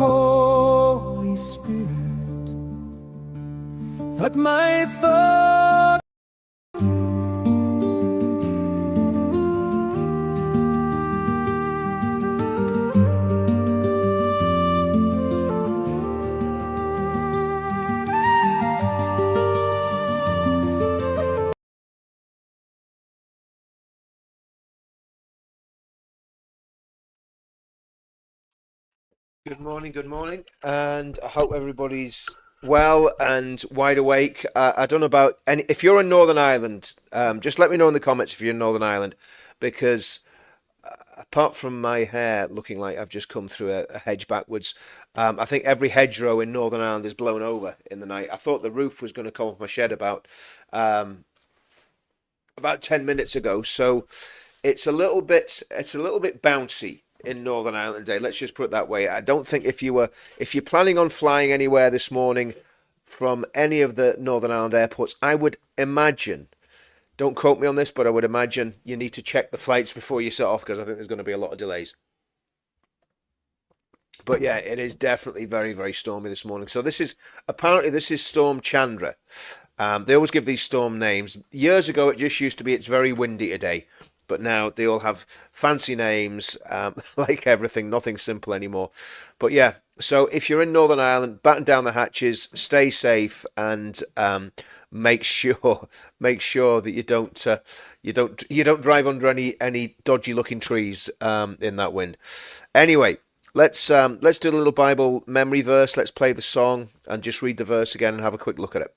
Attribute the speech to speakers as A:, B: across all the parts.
A: Holy Spirit, that my thoughts
B: Good morning, and I hope everybody's well and wide awake. I don't know about any. If you're in Northern Ireland, just let me know in the comments if you're in Northern Ireland, because apart from my hair looking like I've just come through a hedge backwards, I think every hedgerow in Northern Ireland is blown over in the night. I thought the roof was going to come off my shed um, about 10 minutes ago, so it's a little bit bouncy in Northern Ireland today. Let's just put it that way. I don't think if you're planning on flying anywhere this morning from any of the Northern Ireland airports, I would imagine, don't quote me on this, but I would imagine you need to check the flights before you set off, because I think there's going to be a lot of delays. But yeah, it is definitely very, very stormy this morning. So this is Storm Chandra. They always give these storm names. Years ago, it just used to be it's very windy today, but now they all have fancy names, like everything, nothing simple anymore. But yeah, so if you're in Northern Ireland, batten down the hatches, stay safe, and make sure that you don't drive under any dodgy looking trees in that wind. Anyway, let's do a little Bible memory verse. Let's play the song and just read the verse again and have a quick look at it.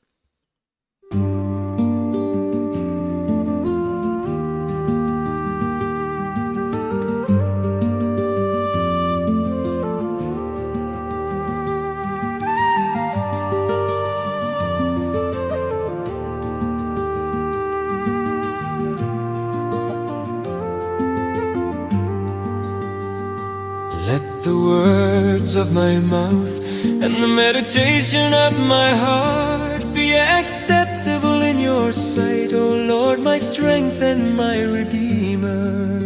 A: let the words of my mouth and the meditation of my heart be acceptable in your sight, O Lord, my strength and my Redeemer.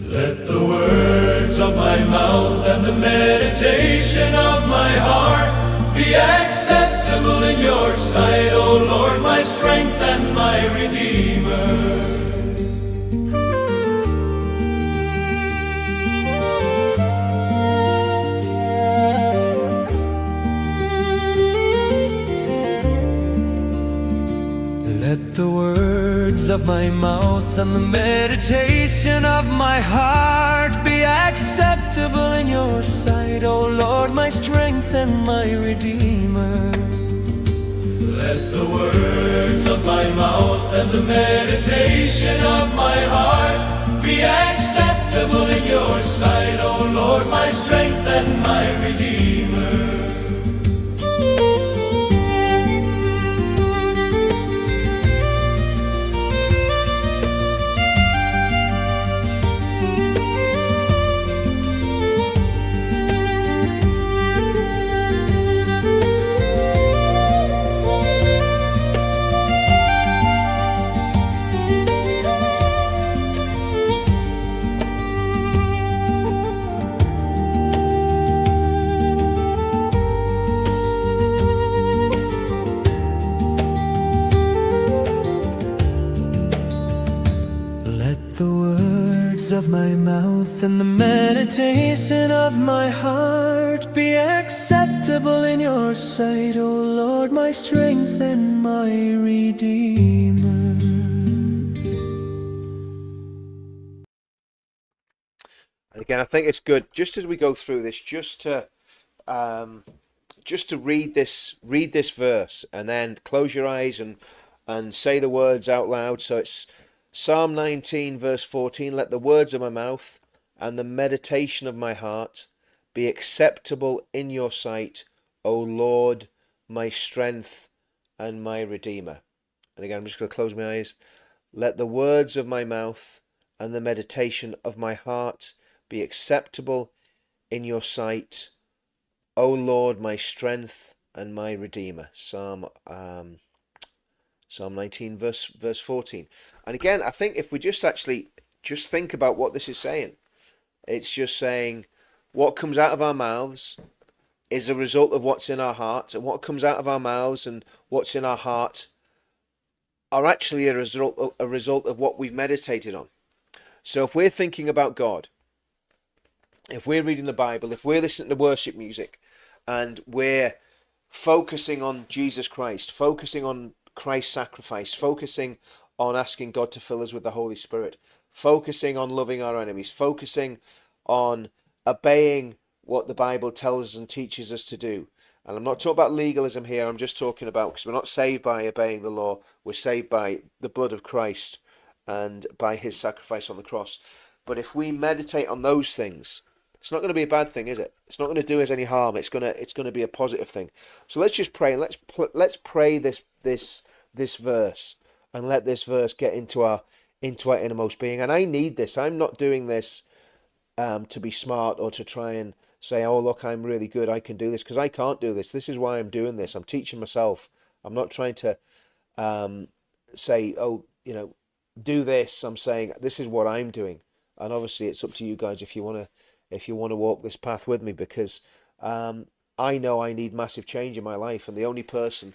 C: Let the words of my mouth and the meditation of my heart be acceptable in your sight, O Lord, my strength and my Redeemer.
A: Let the words of my mouth and the meditation of my heart be acceptable in your sight, O Lord, my strength and my Redeemer.
C: Let the words of my mouth and the meditation of my heart be acceptable in your sight, O Lord, my strength and my Redeemer.
A: Of my mouth and the meditation of my heart be acceptable in your sight, O Lord, my strength and my Redeemer.
B: And again, I think it's good just as we go through this, just to read this verse and then close your eyes and say the words out loud. So it's Psalm 19 verse 14, let the words of my mouth and the meditation of my heart be acceptable in your sight, O Lord, my strength and my Redeemer. And again, I'm just going to close my eyes. Let the words of my mouth and the meditation of my heart be acceptable in your sight, O Lord, my strength and my Redeemer. Psalm 19 verse 14. And again, I think if we just think about what this is saying, it's just saying, what comes out of our mouths is a result of what's in our heart, and what comes out of our mouths and what's in our heart are actually a result of what we've meditated on. So if we're thinking about God, if we're reading the Bible, if we're listening to worship music, and we're focusing on Jesus Christ, focusing on Christ's sacrifice, focusing on asking God to fill us with the Holy Spirit, focusing on loving our enemies, focusing on obeying what the Bible tells us and teaches us to do. And I'm not talking about legalism here, I'm just talking about, because we're not saved by obeying the law, we're saved by the blood of Christ and by his sacrifice on the cross. But if we meditate on those things, it's not going to be a bad thing, is it? It's not going to do us any harm. It's going to be a positive thing. So let's just pray, and let's pray this verse, and let this verse get into our innermost being. And I need this. I'm not doing this to be smart or to try and say, oh look, I'm really good, I can do this, because I can't do this. This is why I'm doing this. I'm teaching myself. I'm not trying to say, oh, do this. I'm saying this is what I'm doing. And obviously it's up to you guys if you want to walk this path with me, because I know I need massive change in my life, and the only person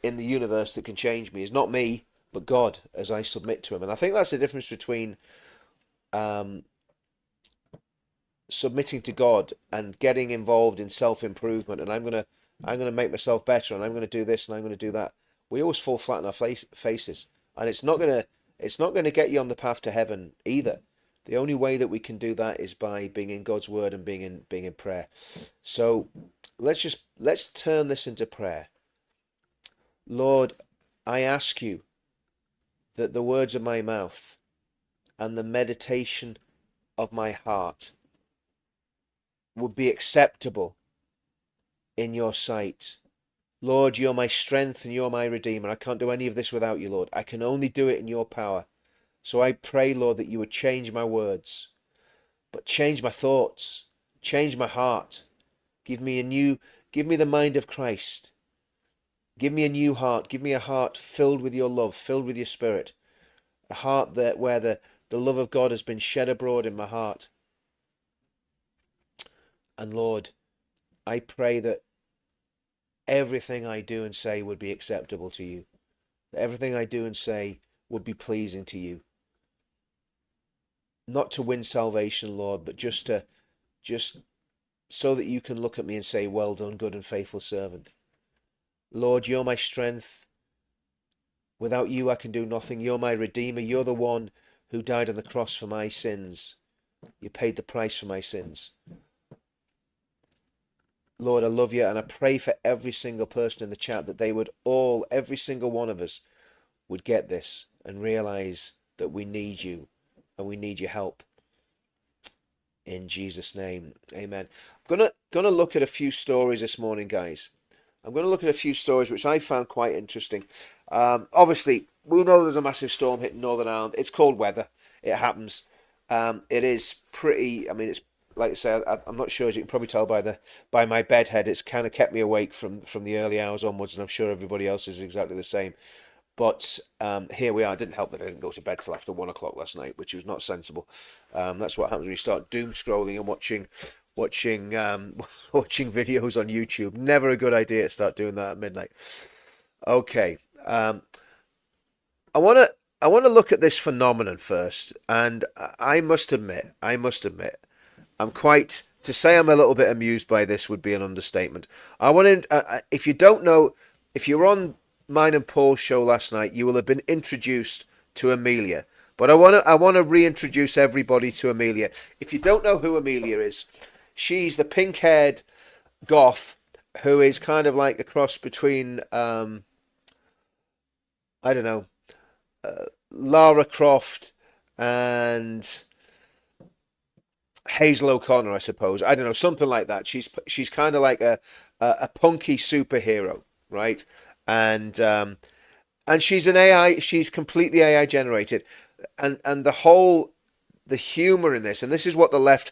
B: in the universe that can change me is not me, but God, as I submit to him. And I think that's the difference between submitting to God and getting involved in self-improvement, and I'm gonna make myself better, and I'm gonna do this and I'm gonna do that. We always fall flat on our faces, and it's not gonna get you on the path to heaven either. The only way that we can do that is by being in God's word and being in prayer. So let's turn this into prayer. Lord, I ask you that the words of my mouth and the meditation of my heart would be acceptable in your sight. Lord, you're my strength and you're my redeemer. I can't do any of this without you, Lord. I can only do it in your power. So I pray, Lord, that you would change my words, but change my thoughts, change my heart. Give me the mind of Christ. Give me a new heart. Give me a heart filled with your love, filled with your spirit. A heart where the love of God has been shed abroad in my heart. And Lord, I pray that everything I do and say would be acceptable to you. That everything I do and say would be pleasing to you. Not to win salvation, Lord, but just so that you can look at me and say, well done, good and faithful servant. Lord, you're my strength. Without you, I can do nothing. You're my redeemer. You're the one who died on the cross for my sins. You paid the price for my sins. Lord, I love you, and I pray for every single person in the chat that they would every single one of us would get this and realize that we need you and we need your help. In Jesus' name, amen. I'm gonna look at a few stories this morning, guys. I'm going to look at a few stories which I found quite interesting. Obviously, we know there's a massive storm hitting Northern Ireland. It's cold weather. It happens. It is pretty. I mean, it's like I say. I'm not sure, as you can probably tell by my bed head. It's kind of kept me awake from the early hours onwards, and I'm sure everybody else is exactly the same. But here we are. It didn't help that I didn't go to bed till after 1 o'clock last night, which was not sensible. That's what happens when you start doom scrolling and watching videos on YouTube. Never a good idea to start doing that at midnight. Okay, I want to look at this phenomenon first, and I must admit, to say I'm a little bit amused by this would be an understatement. If you don't know, if you're on mine and Paul's show last night, you will have been introduced to Amelia. But I want to reintroduce everybody to Amelia. If you don't know who Amelia is, she's the pink-haired goth who is kind of like a cross between, I don't know, Lara Croft and Hazel O'Connor, I suppose. I don't know, something like that. She's kind of like a punky superhero, right? And she's an AI. She's completely AI generated, and the humor in this, and this is what the left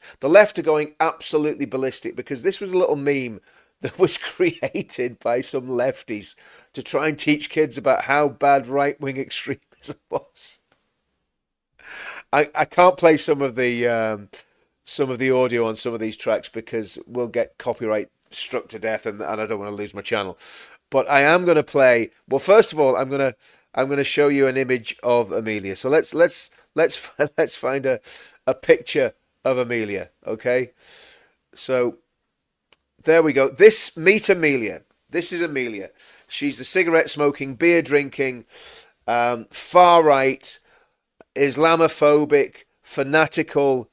B: are going absolutely ballistic, because this was a little meme that was created by some lefties to try and teach kids about how bad right-wing extremism was. I can't play some of the some of the audio on some of these tracks because we'll get copyright struck to death, and I don't want to lose my channel. But I am going to play. Well, first of all, I'm going to show you an image of Amelia. So let's find a picture of Amelia. Okay. So there we go. Meet Amelia. This is Amelia. She's the cigarette smoking, beer drinking, far right, Islamophobic, fanatical,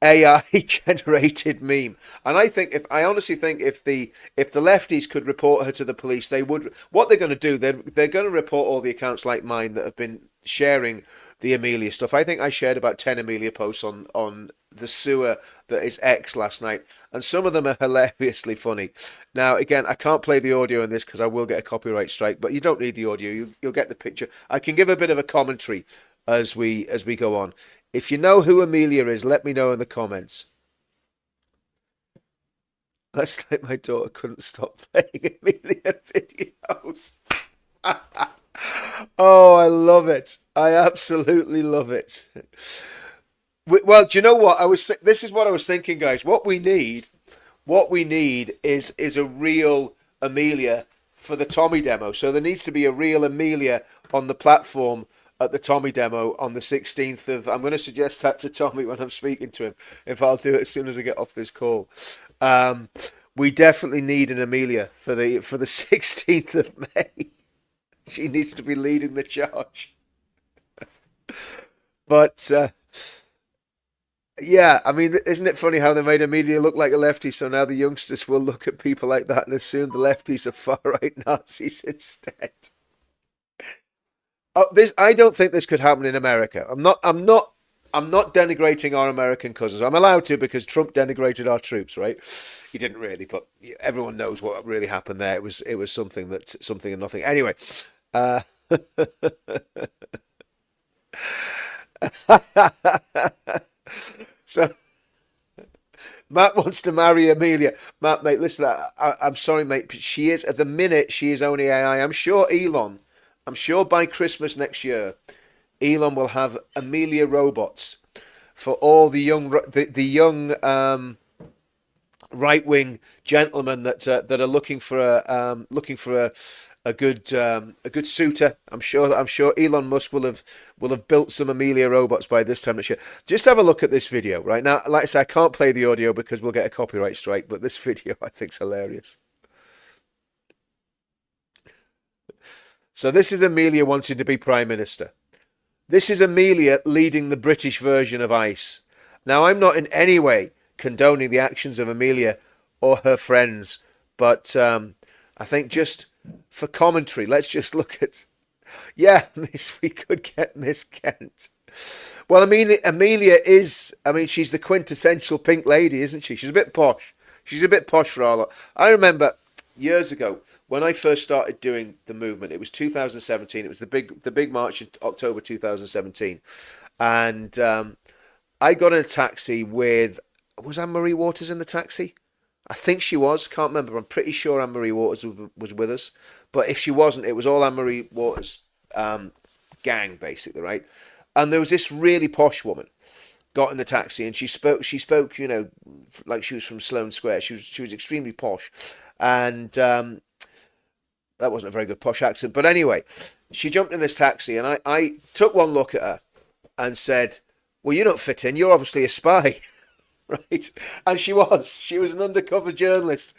B: AI generated meme. And I honestly think if the lefties could report her to the police, they would. What they're going to do, they're going to report all the accounts like mine that have been sharing the Amelia stuff. I think I shared about 10 Amelia posts on the sewer that is X last night, and some of them are hilariously funny. Now, again, I can't play the audio in this because I will get a copyright strike, but you don't need the audio. You'll get the picture. I can give a bit of a commentary as we go on. If you know who Amelia is, let me know in the comments. Last night my daughter couldn't stop playing Amelia videos. Oh, I love it. I absolutely love it. Well, do you know what? This is what I was thinking, guys. What we need is a real Amelia for the Tommy demo. So there needs to be a real Amelia on the platform at the Tommy demo on the 16th of. I'm going to suggest that to Tommy when I'm speaking to him. If I'll do it as soon as I get off this call. We definitely need an Amelia for the 16th of May. She needs to be leading the charge. But yeah, I mean, isn't it funny how they made Amelia look like a lefty? So now the youngsters will look at people like that and assume the lefties are far-right Nazis instead. I don't think this could happen in America. I'm not denigrating our American cousins. I'm allowed to because Trump denigrated our troops, right? He didn't really, but everyone knows what really happened there. It was something and nothing. Anyway, so Matt wants to marry Amelia. Matt, mate, listen, I'm sorry, mate. She is at the minute. She is only AI. I'm sure by Christmas next year, Elon will have Amelia robots for all the young right wing gentlemen that are looking for a good suitor. I'm sure Elon Musk will have built some Amelia robots by this time next year. Just have a look at this video right now. Like I said, I can't play the audio because we'll get a copyright strike, but this video I think is hilarious. So this is Amelia wanting to be Prime Minister. This is Amelia leading the British version of ICE. Now, I'm not in any way condoning the actions of Amelia or her friends, but I think just for commentary, let's just look at... Yeah, we could get Miss Kent. Well, I mean, Amelia is... I mean, she's the quintessential pink lady, isn't she? She's a bit posh. She's a bit posh for our lot. I remember years ago, when I first started doing the movement, it was 2017. It was the big march in October 2017, and I got in a taxi with. Was Anne-Marie Waters in the taxi? I think she was. Can't remember. I'm pretty sure Anne-Marie Waters was with us, but if she wasn't, it was all Anne-Marie Waters' gang, basically, right? And there was this really posh woman got in the taxi, and she spoke, you know, like she was from Sloane Square. She was extremely posh, and. That wasn't a very good posh accent. But anyway, she jumped in this taxi and I took one look at her and said, well, you don't fit in. You're obviously a spy. Right? And she was an undercover journalist.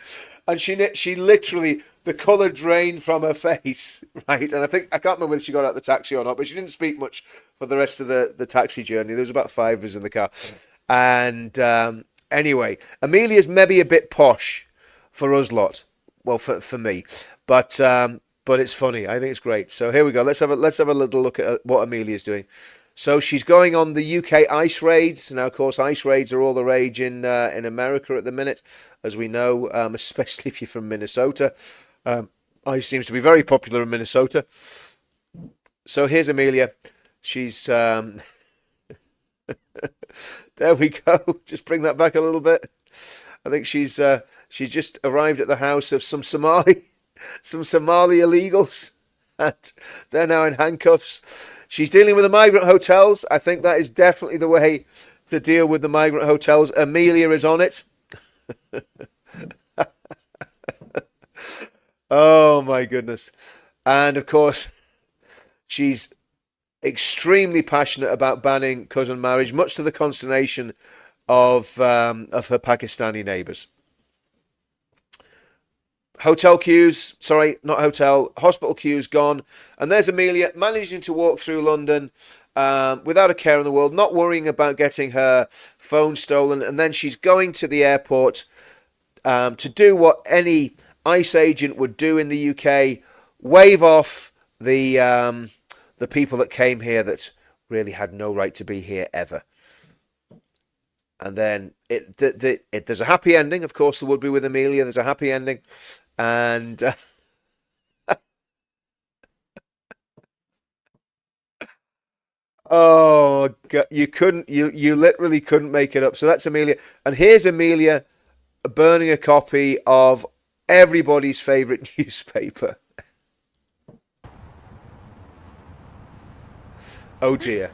B: And she literally, the colour drained from her face. Right? And I can't remember whether she got out of the taxi or not, but she didn't speak much for the rest of the taxi journey. There was about 5 of us in the car. And anyway, Amelia's maybe a bit posh for us lot. Well, for me. But it's funny. I think it's great. So here we go. Let's have a little look at what Amelia's doing. So she's going on the UK ice raids. Now, of course, ice raids are all the rage in America at the minute, as we know, especially if you're from Minnesota. Ice seems to be very popular in Minnesota. So here's Amelia. She's there we go. Just bring that back a little bit. I think she's just arrived at the house of some Somali illegals, and they're now in handcuffs. She's dealing with the migrant hotels. I think that is definitely the way to deal with the migrant hotels. Amelia is on it. Oh my goodness. And of course, she's extremely passionate about banning cousin marriage, much to the consternation of her Pakistani neighbours. Hotel queues, sorry, not hotel, hospital queues gone. And there's Amelia managing to walk through London without a care in the world, not worrying about getting her phone stolen. And then she's going to the airport to do what any ICE agent would do in the UK, wave off the people that came here that really had no right to be here ever. And then there's a happy ending. Of course, there would be with Amelia. There's a happy ending. And oh God, you literally couldn't make it up. So that's Amelia. And here's Amelia burning a copy of everybody's favorite newspaper. Oh dear.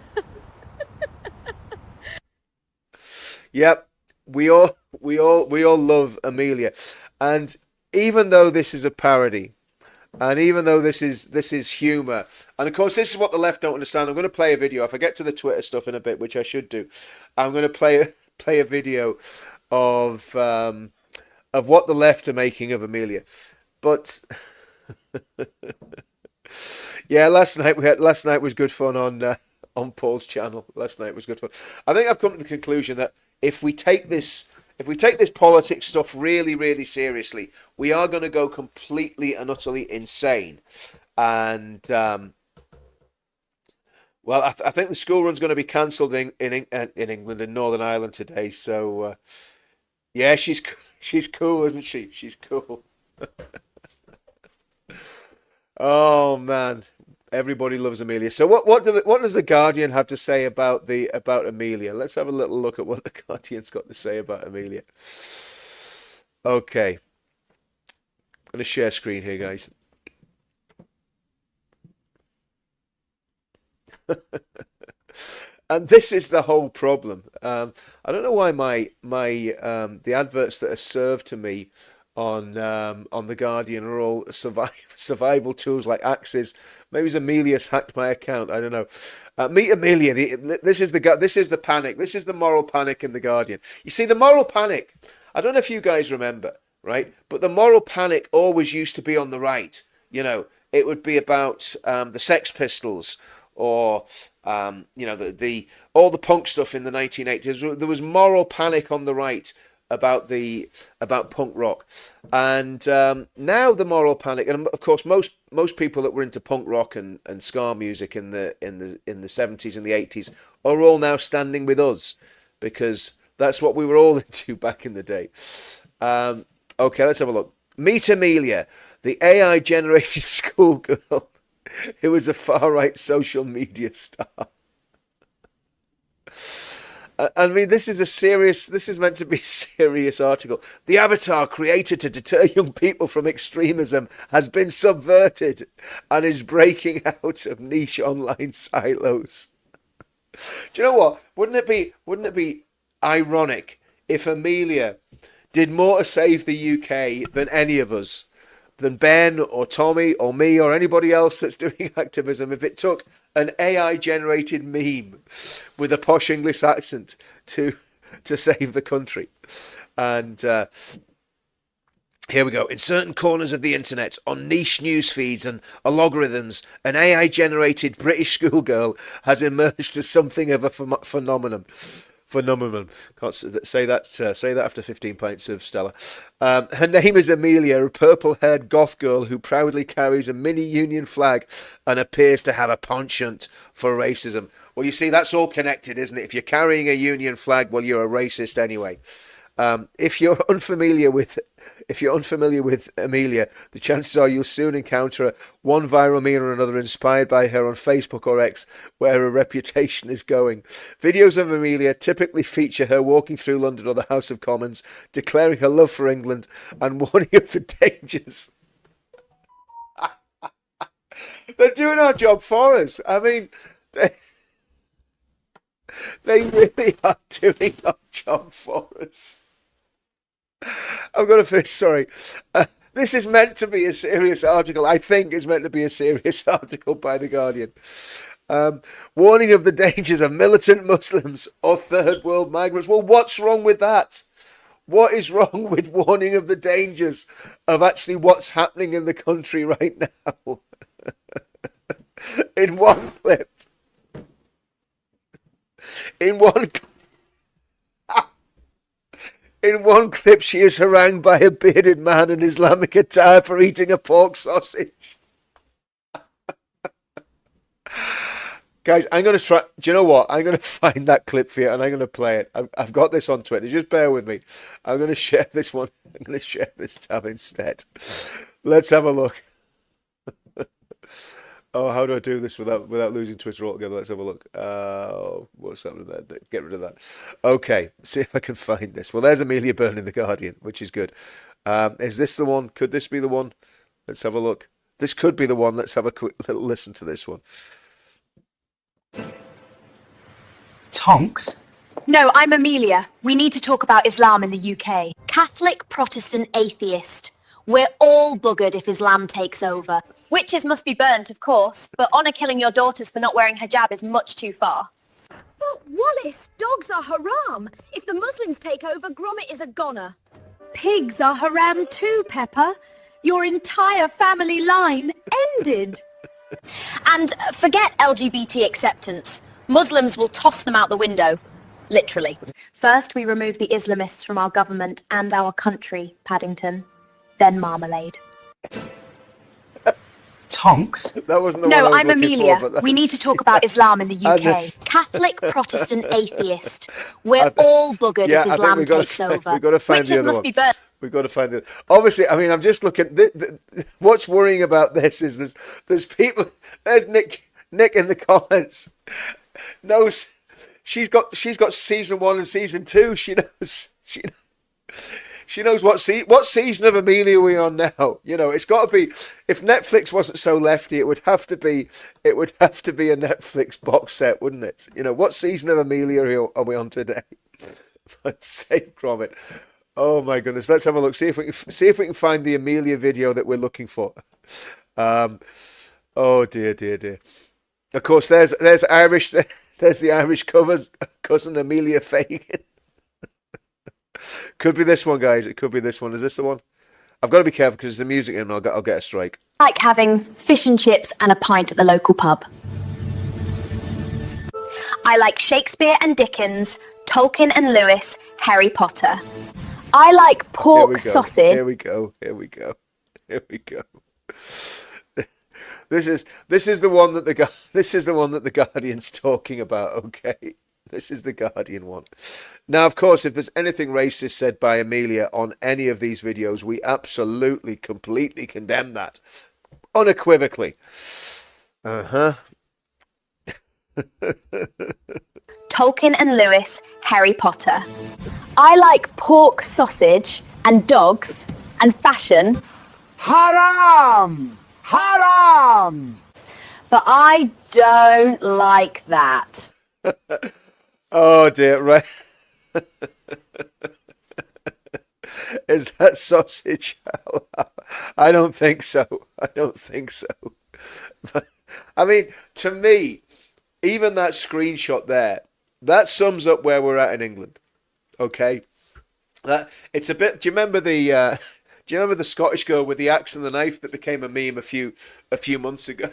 B: Yep, we all love Amelia, and even though this is a parody, and even though this is humour, and of course this is what the left don't understand. I'm going to play a video. If I get to the Twitter stuff in a bit, which I should do, I'm going to play a video of what the left are making of Amelia. But yeah, last night was good fun on Paul's channel. Last night was good fun. I think I've come to the conclusion that if we take this politics stuff really, really seriously, we are going to go completely and utterly insane. And well, I think the school run's going to be cancelled in England, in Northern Ireland today. So yeah, she's cool, isn't she? She's cool. Oh man, everybody loves Amelia. So what does the Guardian have to say about Amelia? Let's have a little look at what the Guardian's got to say about Amelia. Okay, I'm gonna share screen here, guys. And this is the whole problem. I don't know why my the adverts that are served to me on the Guardian are all survival tools like axes. Maybe it's Amelia's hacked my account. I don't know. Meet Amelia. This is the panic. This is the moral panic in the Guardian. You see, the moral panic. I don't know if you guys remember, right? But the moral panic always used to be on the right. You know, it would be about the Sex Pistols or you know the all the punk stuff in the 1980s. There was moral panic on the right about punk rock, and now the moral panic, and of course most people that were into punk rock and ska music in the 70s and the 80s are all now standing with us, because that's what we were all into back in the day. Okay, let's have a look. Meet Amelia, the AI generated schoolgirl who was a far right social media star. I mean, this is meant to be a serious article. The avatar created to deter young people from extremism has been subverted and is breaking out of niche online silos. Do you know what? Wouldn't it be ironic if Amelia did more to save the UK than any of us, than Ben or Tommy or me or anybody else that's doing activism, if it took an AI generated meme with a posh English accent to save the country? And here we go. In certain corners of the internet, on niche news feeds and algorithms, an AI generated British schoolgirl has emerged as something of a phenomenon. Can't say that after 15 pints of Stella. Her name is Amelia, a purple-haired goth girl who proudly carries a mini Union flag and appears to have a penchant for racism. Well, you see, that's all connected, isn't it? If you're carrying a Union flag, well, you're a racist anyway. If you're unfamiliar with Amelia, the chances are you'll soon encounter one viral meme or another inspired by her on Facebook or X, where her reputation is going. Videos of Amelia typically feature her walking through London or the House of Commons, declaring her love for England and warning of the dangers. They're doing our job for us. I mean, They really are doing our job for us. I'm going to finish, sorry. This is meant to be a serious article. I think it's meant to be a serious article by The Guardian. Warning of the dangers of militant Muslims or third world migrants. Well, what's wrong with that? What is wrong with warning of the dangers of actually what's happening in the country right now? In one clip. In one clip, she is harangued by a bearded man in Islamic attire for eating a pork sausage. Guys, I'm going to try. Do you know what? I'm going to find that clip for you and I'm going to play it. I've got this on Twitter. Just bear with me. I'm going to share this one. I'm going to share this tab instead. Let's have a look. Oh, how do I do this without losing Twitter altogether? Let's have a look. What's happening there? Get rid of that. Okay, see if I can find this. Well, there's Amelia Byrne in The Guardian, which is good. Is this the one? Could this be the one? Let's have a look. This could be the one. Let's have a quick little listen to this one.
D: Tonks?
E: No, I'm Amelia. We need to talk about Islam in the UK. Catholic, Protestant, atheist. We're all buggered if Islam takes over. Witches must be burnt, of course, but honour killing your daughters for not wearing hijab is much too far.
F: But Wallace, dogs are haram. If the Muslims take over, Gromit is a goner.
E: Pigs are haram too, Pepper. Your entire family line ended. And forget LGBT acceptance. Muslims will toss them out the window. Literally. First, we remove the Islamists from our government and our country, Paddington. Then marmalade.
D: Tonks?
B: That wasn't the
E: No,
B: one I was
E: I'm
B: looking
E: Amelia.
B: for, but
E: We need to
B: that's-
E: talk about Islam in the
B: And
E: UK.
B: this-
E: Catholic, Protestant, atheist. We're all buggered
B: Yeah,
E: if
B: I think
E: Islam
B: we've got
E: takes
B: to,
E: over.
B: we've got to find
E: Witches
B: the other
E: must
B: one.
E: be burnt.
B: We've got to find it. Obviously, I mean, I'm just looking. What's worrying about this is there's people. There's Nick in the comments. Knows she's got season 1 and season 2. She knows what season of Amelia are we on now. You know, it's got to be. If Netflix wasn't so lefty, it would have to be a Netflix box set, wouldn't it? You know, what season of Amelia are we on today? But save Gromit. Oh my goodness! Let's have a look. See if we can find the Amelia video that we're looking for. Oh dear. Of course, there's Irish. There's the Irish cousin Amelia Fagan. Could be this one, guys. It could be this one. Is this the one? I've got to be careful because there's the music in. I'll get a strike.
E: Like having fish and chips and a pint at the local pub. I like Shakespeare and Dickens, Tolkien and Lewis, Harry Potter. I like
B: Here
E: pork
B: we go.
E: sausage.
B: Here we go. This is the one that the Guardian's talking about. Okay, this is the Guardian one. Now, of course, if there's anything racist said by Amelia on any of these videos, we absolutely, completely condemn that, unequivocally.
E: Tolkien and Lewis, Harry Potter. I like pork sausage and dogs and fashion.
D: Haram! Haram!
E: But I don't like that.
B: Oh dear, right. Is that sausage? I don't think so. But, I mean, to me, even that screenshot there, that sums up where we're at in England. Okay, it's a bit. Do you remember the Scottish girl with the axe and the knife that became a meme a few months ago?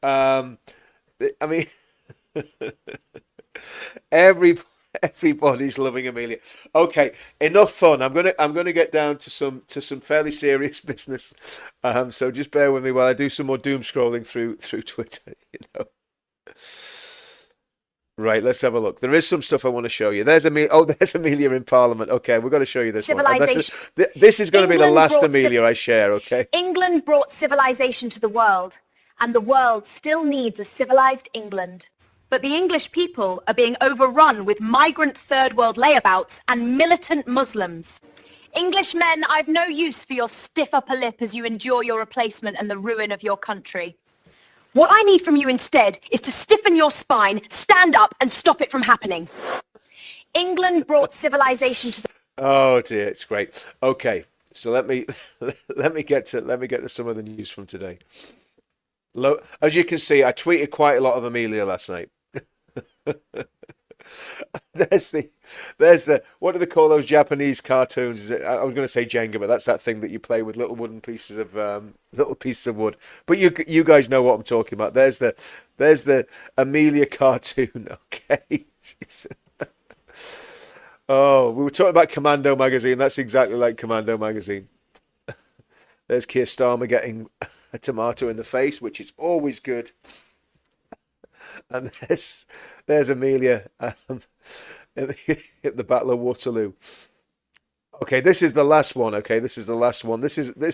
B: I mean, everybody's loving Amelia. Okay, enough fun. I'm gonna get down to some fairly serious business. So just bear with me while I do some more doom scrolling through Twitter. You know. Right, let's have a look. There is some stuff I want to show you. There's Amelia in Parliament. Okay, we've got to show you this one. And this is going to be the
E: England
B: last
E: brought
B: Amelia I share, okay?
E: England brought civilization to the world, and the world still needs a civilized England. But the English people are being overrun with migrant third world layabouts and militant Muslims. Englishmen, I've no use for your stiff upper lip as you endure your replacement and the ruin of your country. What I need from you instead is to stiffen your spine, stand up and stop it from happening. England brought civilization to the...
B: Oh dear, it's great. Okay, so let me get to some of the news from today. As you can see, I tweeted quite a lot of Amelia last night. There's the what do they call those Japanese cartoons? Is it, I was going to say Jenga, but that's that thing that you play with little wooden pieces of wood. But you guys know what I'm talking about. There's the Amelia cartoon. Okay. Oh, we were talking about Commando magazine. That's exactly like Commando magazine. There's Keir Starmer getting a tomato in the face, which is always good. And there's Amelia at the Battle of Waterloo. Okay, this is the last one. Okay, this is the last one. This is going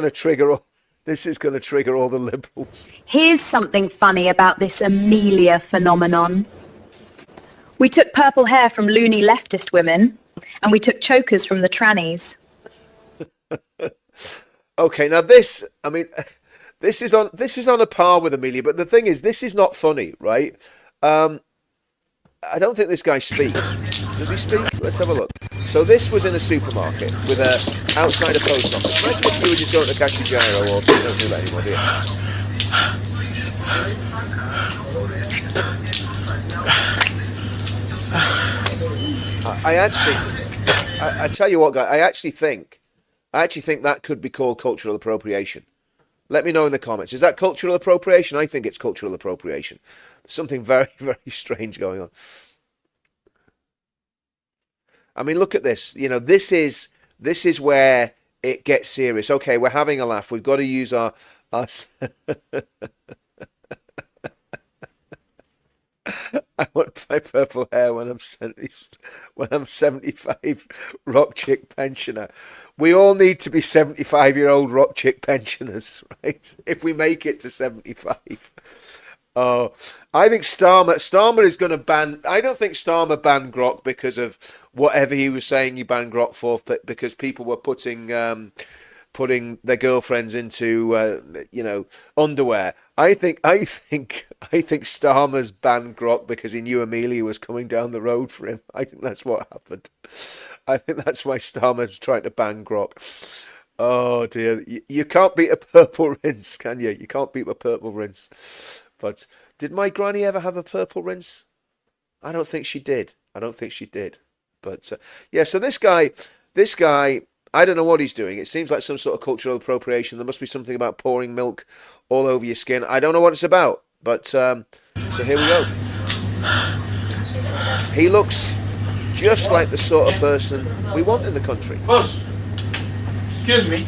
B: to trigger all. This is going to trigger all the liberals.
E: Here's something funny about this Amelia phenomenon. We took purple hair from loony leftist women, and we took chokers from the trannies.
B: Okay, now this is on a par with Amelia, but the thing is, this is not funny, right? I don't think this guy speaks. Does he speak? Let's have a look. So this was in a supermarket with outside a post office. Imagine if you were just going to Cash Gyro, or you don't do that anymore, do you? I tell you what, guy. I actually think that could be called cultural appropriation. Let me know in the comments. Is that cultural appropriation? I think it's cultural appropriation. There's something very, very strange going on. I mean, look at this. You know, this is where it gets serious. Okay, we're having a laugh. We've got to use our I want my purple hair when I'm 75, rock chick pensioner. We all need to be 75-year-old rock chick pensioners, right? If we make it to 75. Oh, I think Starmer is going to ban. I don't think Starmer banned Grok because of whatever he was saying he banned Grok for, but because people were putting their girlfriends into underwear. I think Starmer's banned Grok because he knew Amelia was coming down the road for him. I think that's what happened. I think that's why Starmer's trying to ban Grok. Oh dear, you can't beat a purple rinse, can you? You can't beat a purple rinse. But did my granny ever have a purple rinse? I don't think she did. But yeah, so this guy, I don't know what he's doing. It seems like some sort of cultural appropriation. There must be something about pouring milk all over your skin. I don't know what it's about. But so here we go. He looks just like the sort of person we want in the country.
G: Boss, excuse me.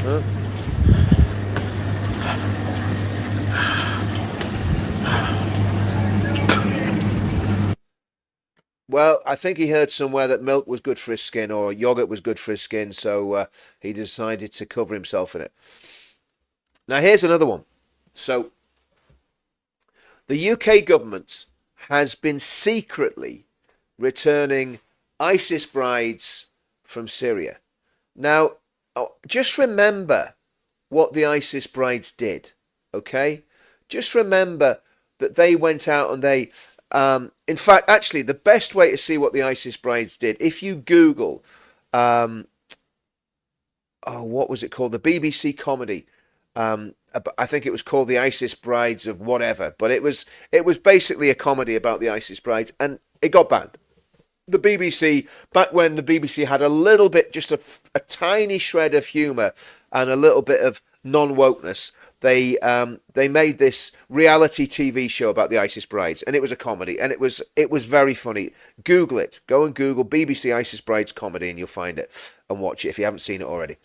B: Huh? Well, I think he heard somewhere that milk was good for his skin or yogurt was good for his skin, so he decided to cover himself in it. Now, here's another one. So, the UK government has been secretly returning ISIS brides from Syria. Now, just remember what the ISIS brides did, okay? Just remember that they went out and they... in fact, actually, the best way to see what the ISIS brides did, if you Google, what was it called? The BBC comedy. I think it was called The ISIS Brides of whatever, but it was basically a comedy about the ISIS brides, and it got banned. The BBC, back when the BBC had a little bit, just a tiny shred of humour and a little bit of non-wokeness, they made this reality TV show about the ISIS brides, and it was a comedy, and it was very funny. Google it. Go and Google BBC ISIS brides comedy, and you'll find it and watch it if you haven't seen it already.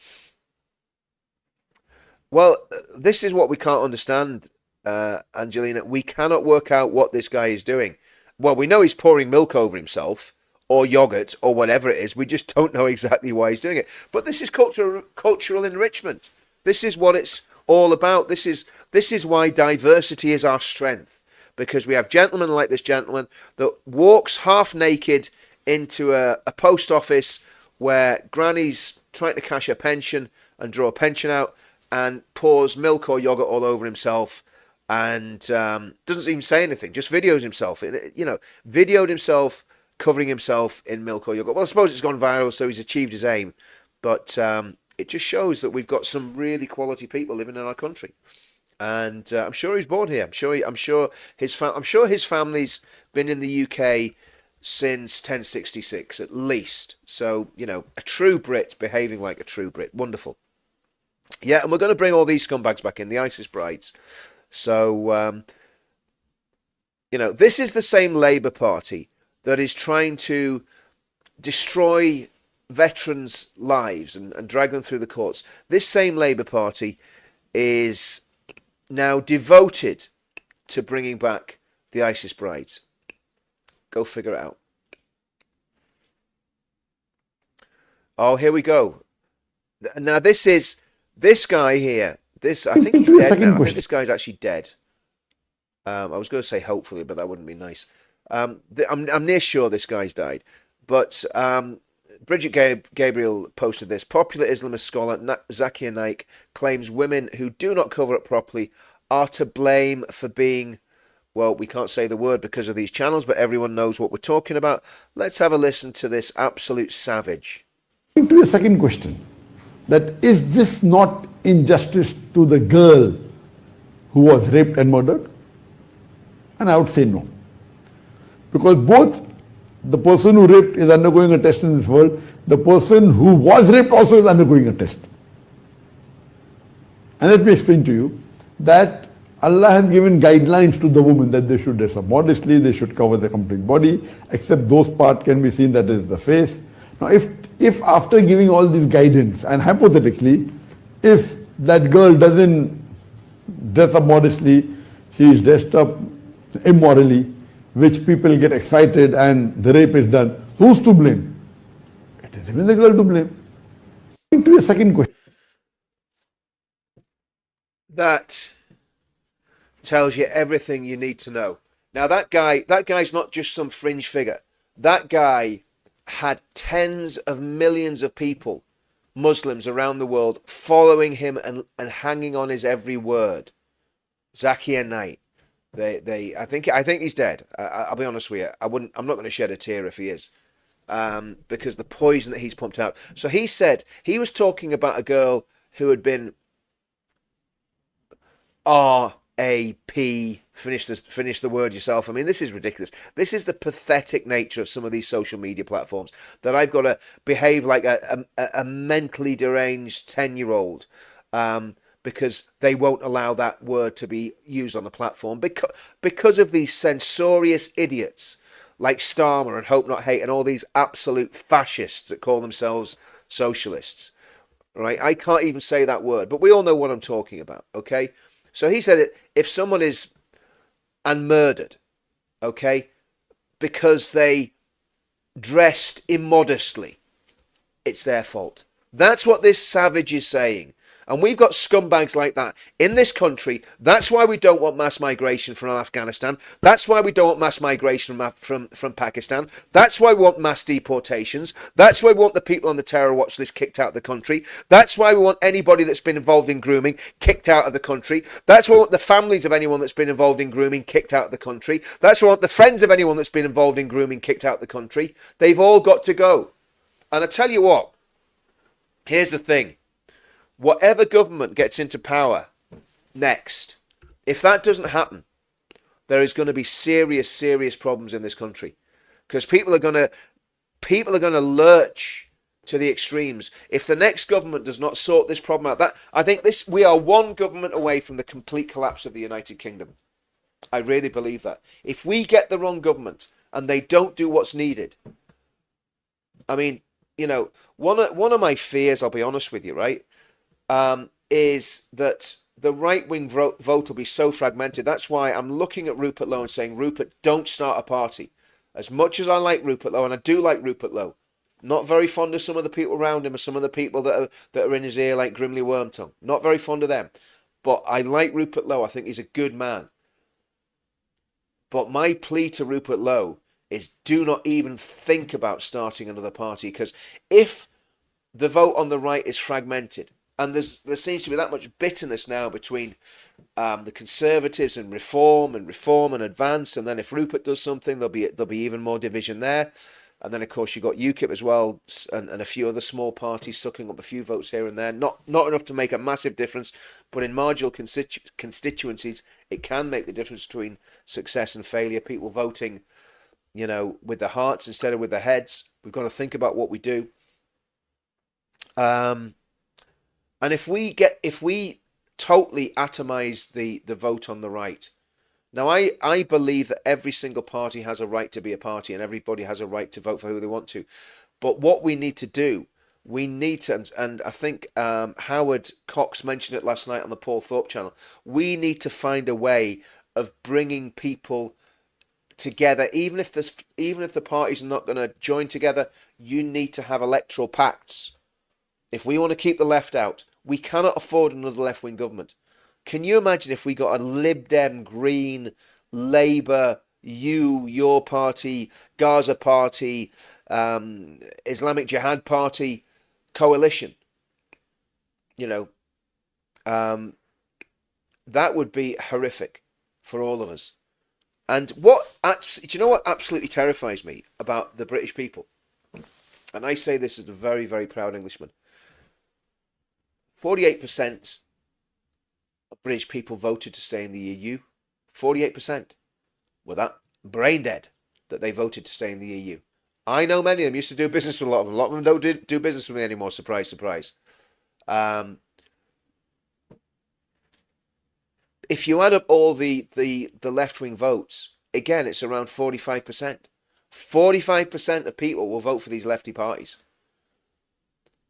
B: Well, this is what we can't understand, Angelina. We cannot work out what this guy is doing. Well, we know he's pouring milk over himself, or yogurt, or whatever it is. We just don't know exactly why he's doing it. But this is cultural enrichment. This is what it's all about. This is why diversity is our strength, because we have gentlemen like this gentleman that walks half naked into a post office where granny's trying to cash her pension and draw a pension out, and pours milk or yogurt all over himself, and doesn't even say anything, just videos himself. Videoed himself covering himself in milk or yogurt. Well, I suppose it's gone viral, so he's achieved his aim. But it just shows that we've got some really quality people living in our country. And I'm sure he's born here. I'm sure his family's been in the UK since 1066 at least. So, a true Brit behaving like a true Brit. Wonderful. Yeah, and we're going to bring all these scumbags back in, the ISIS brides. So, this is the same Labour Party that is trying to destroy veterans' lives and drag them through the courts. This same Labour Party is now devoted to bringing back the ISIS brides. Go figure it out. Oh, here we go. Now this guy here. I think he's dead now. I think this guy's actually dead. I was going to say hopefully, but that wouldn't be nice. I'm near sure this guy's died. But Bridget Gabriel posted this. Popular Islamist scholar Zakir Naik claims women who do not cover up properly are to blame for being, well, we can't say the word because of these channels, but everyone knows what we're talking about. Let's have a listen to this absolute savage.
H: To your second question, that is this not injustice to the girl who was raped and murdered? And I would say no. Because both the person who raped is undergoing a test in this world, the person who was raped also is undergoing a test. And let me explain to you that Allah has given guidelines to the women that they should dress up modestly, they should cover their complete body, except those parts can be seen that is the face. Now if after giving all this guidance, and hypothetically, if that girl doesn't dress up modestly, she is dressed up immorally, which people get excited and the rape is done, who's to blame? It is even the girl to blame. To your second question.
B: That tells you everything you need to know. Now that guy's not just some fringe figure. That guy had tens of millions of people, Muslims around the world, following him and hanging on his every word. Zakir Naik. I think he's dead. I'll be honest with you. I'm not going to shed a tear if he is, because the poison that he's pumped out. So he said he was talking about a girl who had been R.A.P. Finish the word yourself. I mean, this is ridiculous. This is the pathetic nature of some of these social media platforms, that I've got to behave like a mentally deranged 10-year-old. Because they won't allow that word to be used on the platform because of these censorious idiots like Starmer and Hope Not Hate and all these absolute fascists that call themselves socialists. Right? I can't even say that word, but we all know what I'm talking about. Okay? So he said if someone is murdered, okay, because they dressed immodestly, it's their fault. That's what this savage is saying. And we've got scumbags like that in this country. That's why we don't want mass migration from Afghanistan. That's why we don't want mass migration from Pakistan. That's why we want mass deportations. That's why we want the people on the terror watch list kicked out of the country. That's why we want anybody that's been involved in grooming kicked out of the country. That's why we want the families of anyone that's been involved in grooming kicked out of the country. That's why we want the friends of anyone that's been involved in grooming kicked out of the country. They've all got to go. And I tell you what, here's the thing. Whatever government gets into power next, if that doesn't happen, there is going to be serious, serious problems in this country, because people are going to lurch to the extremes. If the next government does not sort this problem out, I think we are one government away from the complete collapse of the United Kingdom. I really believe that. If we get the wrong government and they don't do what's needed, I mean, one of my fears, I'll be honest with you, right? Is that the right-wing vote will be so fragmented. That's why I'm looking at Rupert Lowe and saying, Rupert, don't start a party. As much as I like Rupert Lowe, and I do like Rupert Lowe, not very fond of some of the people around him, or some of the people that are in his ear, like Grimley Wormtongue. Not very fond of them. But I like Rupert Lowe. I think he's a good man. But my plea to Rupert Lowe is do not even think about starting another party, because if the vote on the right is fragmented, and there seems to be that much bitterness now between the Conservatives and Reform and Advance, and then if Rupert does something, there'll be even more division there. And then of course you've got UKIP as well, and a few other small parties sucking up a few votes here and there. Not enough to make a massive difference, but in marginal constituencies, it can make the difference between success and failure. People voting, with their hearts instead of with their heads. We've got to think about what we do. And if we totally atomize the vote on the right. Now, I believe that every single party has a right to be a party, and everybody has a right to vote for who they want to. But what we need to do, and I think Howard Cox mentioned it last night on the Paul Thorpe channel, we need to find a way of bringing people together. Even if the parties are not going to join together, you need to have electoral pacts. If we want to keep the left out, we cannot afford another left-wing government. Can you imagine if we got a Lib Dem, Green, Labour, your party, Gaza Party, Islamic Jihad Party coalition? That would be horrific for all of us. And do you know what absolutely terrifies me about the British people? And I say this as a very, very proud Englishman. 48% of British people voted to stay in the EU. 48% were that brain dead that they voted to stay in the EU. I know many of them used to do business with a lot of them. A lot of them don't do business with me anymore. Surprise, surprise. If you add up all the left-wing votes, again, it's around 45%. 45% of people will vote for these lefty parties.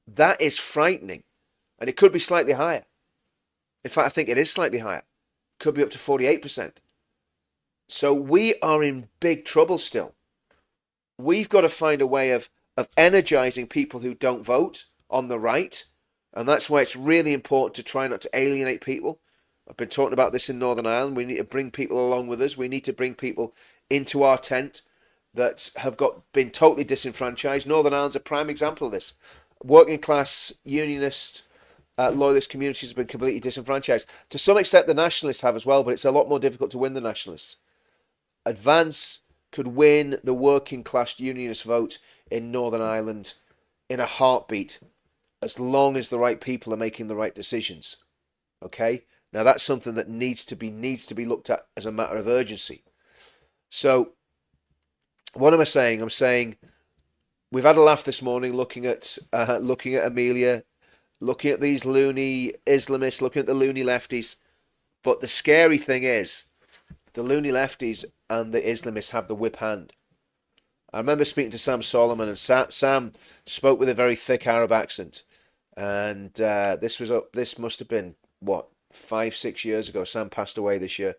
B: That is frightening. And it could be slightly higher. In fact, I think it is slightly higher. Could be up to 48%. So we are in big trouble still. We've got to find a way of energizing people who don't vote on the right. And that's why it's really important to try not to alienate people. I've been talking about this in Northern Ireland. We need to bring people along with us. We need to bring people into our tent that have been totally disenfranchised. Northern Ireland's a prime example of this. Working class, unionist, loyalist communities have been completely disenfranchised. To some extent, the nationalists have as well, but it's a lot more difficult to win the nationalists. Advance could win the working class unionist vote in Northern Ireland in a heartbeat, as long as the right people are making the right decisions. Okay? Now that's something that needs to be looked at as a matter of urgency. So, what am I saying? I'm saying we've had a laugh this morning looking at Amelia, looking at these loony Islamists, looking at the loony lefties. But the scary thing is, the loony lefties and the Islamists have the whip hand. I remember speaking to Sam Solomon, and Sam spoke with a very thick Arab accent. And this must have been, 5-6 years ago. Sam passed away this year.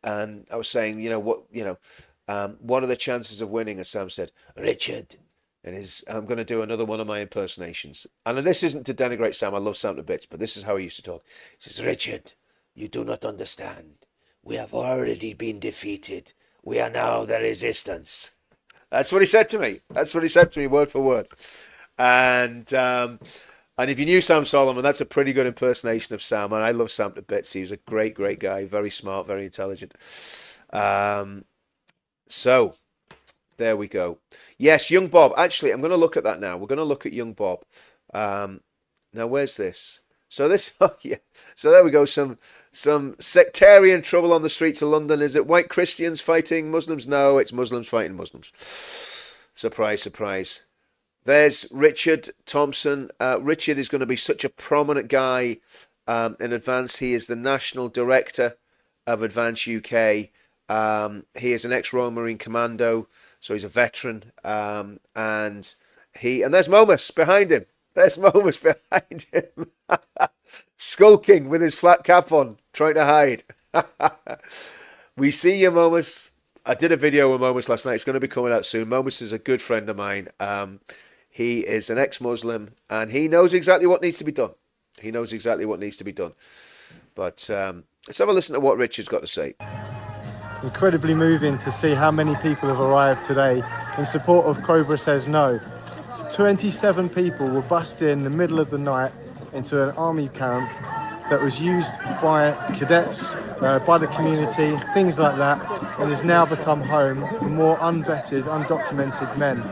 B: And I was saying, what are the chances of winning? And Sam said, Richard. And I'm going to do another one of my impersonations. And this isn't to denigrate Sam. I love Sam to bits, but this is how he used to talk. He says, Richard, you do not understand. We have already been defeated. We are now the resistance. That's what he said to me. Word for word. And if you knew Sam Solomon, that's a pretty good impersonation of Sam. And I love Sam to bits. He was a great, great guy. Very smart, very intelligent. So, there we go. Yes, Young Bob. Actually, I'm going to look at that now. We're going to look at Young Bob. Now, where's this? So this, So there we go. Some sectarian trouble on the streets of London. Is it white Christians fighting Muslims? No, it's Muslims fighting Muslims. Surprise, surprise. There's Richard Thompson. Richard is going to be such a prominent guy in Advance. He is the national director of Advance UK. He is an ex-Royal Marine Commando, so he's a veteran. And there's Momus behind him. Skulking with his flat cap on, trying to hide. We see you, Momus. I did a video with Momus last night. It's going to be coming out soon. Momus is a good friend of mine. He is an ex-Muslim, and he knows exactly what needs to be done. But let's have a listen to what Richard's got to say.
I: Incredibly moving to see how many people have arrived today in support of Cobra Says No. 27 people were bussed in the middle of the night into an army camp that was used by cadets, by the community, things like that, and has now become home for more unvetted, undocumented men.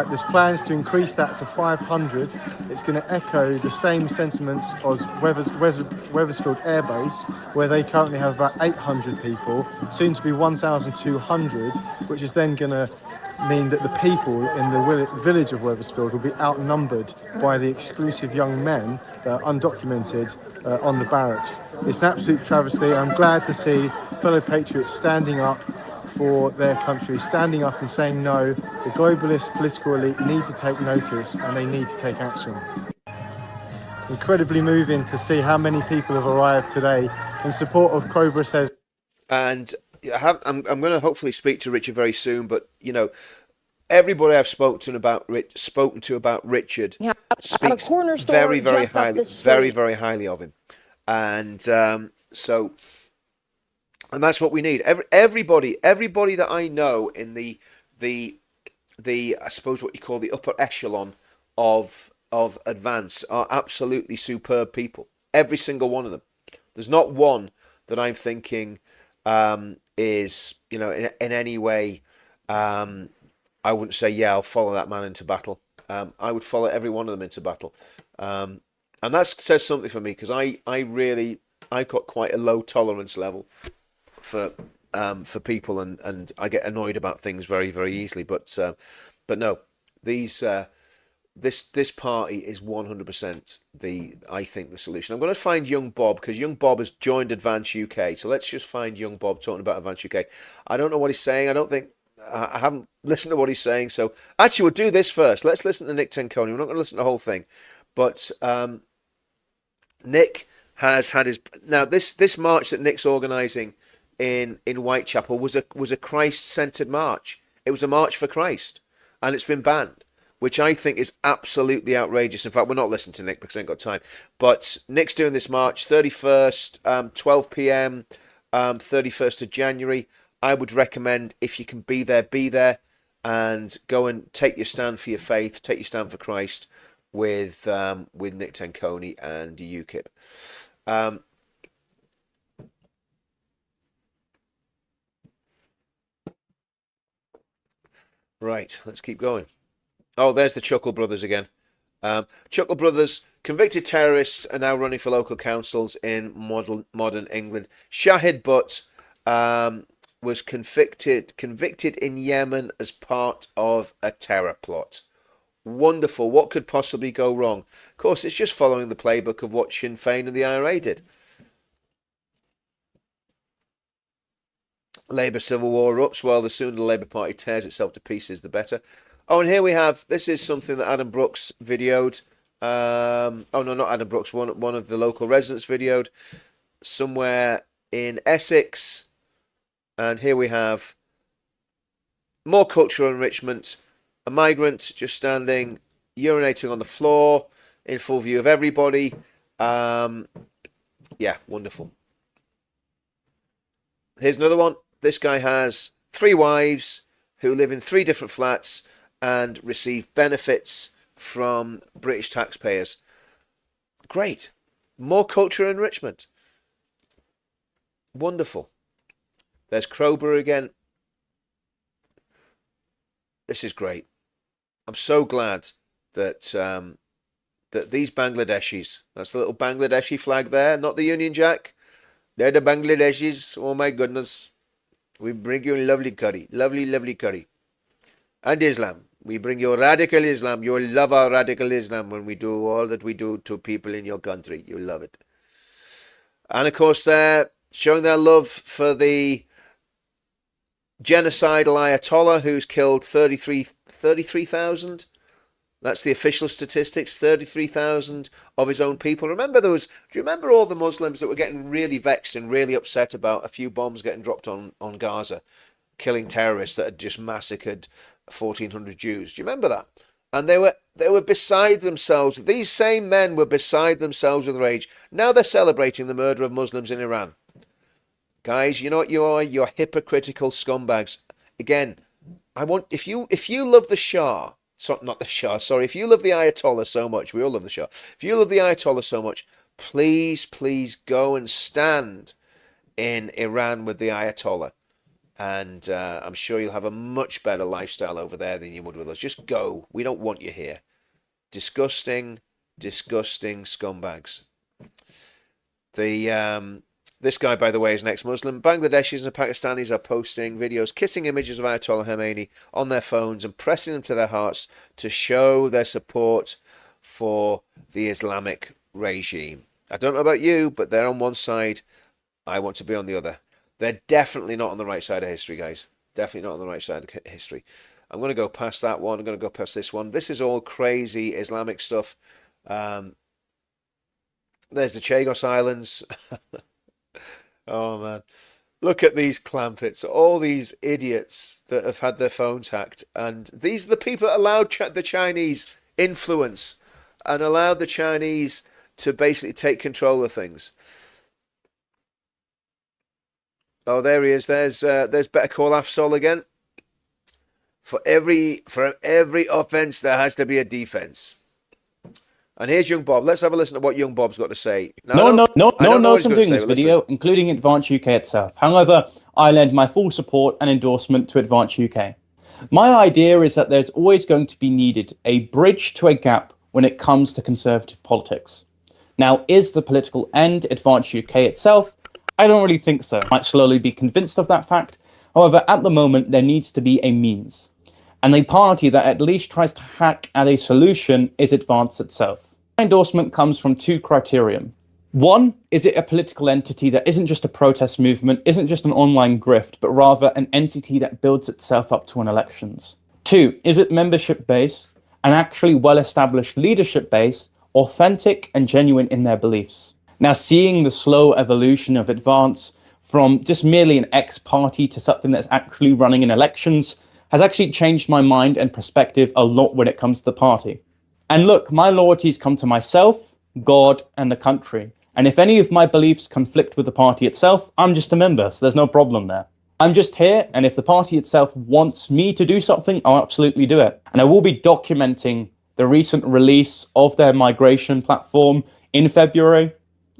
I: There's plans to increase that to 500. It's going to echo the same sentiments as Wethersfield Air Base, where they currently have about 800 people, soon to be 1,200, which is then going to mean that the people in the village of Wethersfield will be outnumbered by the exclusive young men that are undocumented on the barracks. It's an absolute travesty. I'm glad to see fellow patriots standing up for their country, standing up and saying no. The globalist political elite need to take notice and they need to take action. Incredibly moving to see how many people have arrived today in support of Cobra Says.
B: And I'm going to hopefully speak to Richard very soon, but you know, everybody I've spoken to about Richard speaks very, very highly of him, and and that's what we need. Everybody that I know in the I suppose what you call the upper echelon of advance are absolutely superb people. Every single one of them. There's not one that I'm thinking is, you know, in any way, I wouldn't say, yeah, I'll follow that man into battle. I would follow every one of them into battle. And that says something for me, because I've got quite a low tolerance level for people, and I get annoyed about things very, very easily. But no, this party is 100% I think the solution. I'm going to find young Bob, because young Bob has joined Advance UK. So let's just find young Bob talking about Advance UK. I don't know what he's saying. I haven't listened to what he's saying. So actually, we'll do this first. Let's listen to Nick Tenconi. We're not going to listen to the whole thing, but Nick has had his this march that Nick's organising in Whitechapel was a Christ-centered march. It was a march for Christ, and it's been banned, which I think is absolutely outrageous. In fact, we're not listening to Nick because I ain't got time. But Nick's doing this march, 31st, 12 p.m., 31st of January. I would recommend, if you can be there, and go and take your stand for your faith, take your stand for Christ with Nick Tenconi and UKIP. Right, let's keep going. Oh, there's the Chuckle Brothers again. Chuckle Brothers, convicted terrorists, are now running for local councils in modern England. Shahid Butt was convicted in Yemen as part of a terror plot. Wonderful. What could possibly go wrong? Of course, it's just following the playbook of what Sinn Féin and the IRA did. Labour civil war erupts. Well, the sooner the Labour Party tears itself to pieces, the better. Oh, and here we have, this is something that Adam Brooks videoed. Oh, no, not Adam Brooks. One of the local residents videoed. Somewhere in Essex. And here we have more cultural enrichment. A migrant just standing, urinating on the floor in full view of everybody. Yeah, wonderful. Here's another one. This guy has 3 wives who live in 3 different flats and receive benefits from British taxpayers. Great. More cultural enrichment. Wonderful. There's Crowborough again. This is great. I'm so glad that that these Bangladeshis, that's the little Bangladeshi flag there, not the Union Jack. They're the Bangladeshis. Oh my goodness. We bring you lovely curry. Lovely, lovely curry. And Islam. We bring you radical Islam. You'll love our radical Islam when we do all that we do to people in your country. You'll love it. And of course, they're showing their love for the genocidal Ayatollah who's killed 33,000. That's the official statistics, 33,000 of his own people. Remember, do you remember all the Muslims that were getting really vexed and really upset about a few bombs getting dropped on Gaza, killing terrorists that had just massacred 1,400 Jews? Do you remember that? And they were beside themselves. These same men were beside themselves with rage. Now they're celebrating the murder of Muslims in Iran. Guys, you know what you are? You're hypocritical scumbags. Again, I want if you love the Shah, not the Shah, sorry, if you love the Ayatollah so much, we all love the Shah. If you love the Ayatollah so much, please go and stand in Iran with the Ayatollah. And I'm sure you'll have a much better lifestyle over there than you would with us. Just go. We don't want you here. Disgusting, disgusting scumbags. This guy, by the way, is an ex-Muslim. Bangladeshis and Pakistanis are posting videos kissing images of Ayatollah Khomeini on their phones and pressing them to their hearts to show their support for the Islamic regime. I don't know about you, but they're on one side. I want to be on the other. They're definitely not on the right side of history, guys. Definitely not on the right side of history. I'm going to go past that one. I'm going to go past this one. This is all crazy Islamic stuff. There's the Chagos Islands. Oh, man. Look at these clampets. All these idiots that have had their phones hacked. And these are the people that allowed the Chinese influence and allowed the Chinese to basically take control of things. Oh, there he is. There's Better Call Afzal again. For every offense, there has to be a defense. And here's Young Bob. Let's have a listen to what Young Bob's got to say. Now,
J: No one knows I'm doing
B: say,
J: this video, including Advance UK itself. However, I lend my full support and endorsement to Advance UK. My idea is that there's always going to be needed a bridge to a gap when it comes to conservative politics. Now, is the political end Advance UK itself? I don't really think so. I might slowly be convinced of that fact. However, at the moment, there needs to be a means. And a party that at least tries to hack at a solution is Advance itself. My endorsement comes from two criterion. One, is it a political entity that isn't just a protest movement, isn't just an online grift, but rather an entity that builds itself up to an elections? Two, is it membership based, an actually well-established leadership base, authentic and genuine in their beliefs? Now, seeing the slow evolution of Advance from just merely an ex-party to something that's actually running in elections has actually changed my mind and perspective a lot when it comes to the party. And look, my loyalties come to myself, God, and the country. And if any of my beliefs conflict with the party itself, I'm just a member, so there's no problem there. I'm just here, and if the party itself wants me to do something, I'll absolutely do it. And I will be documenting the recent release of their migration platform in February.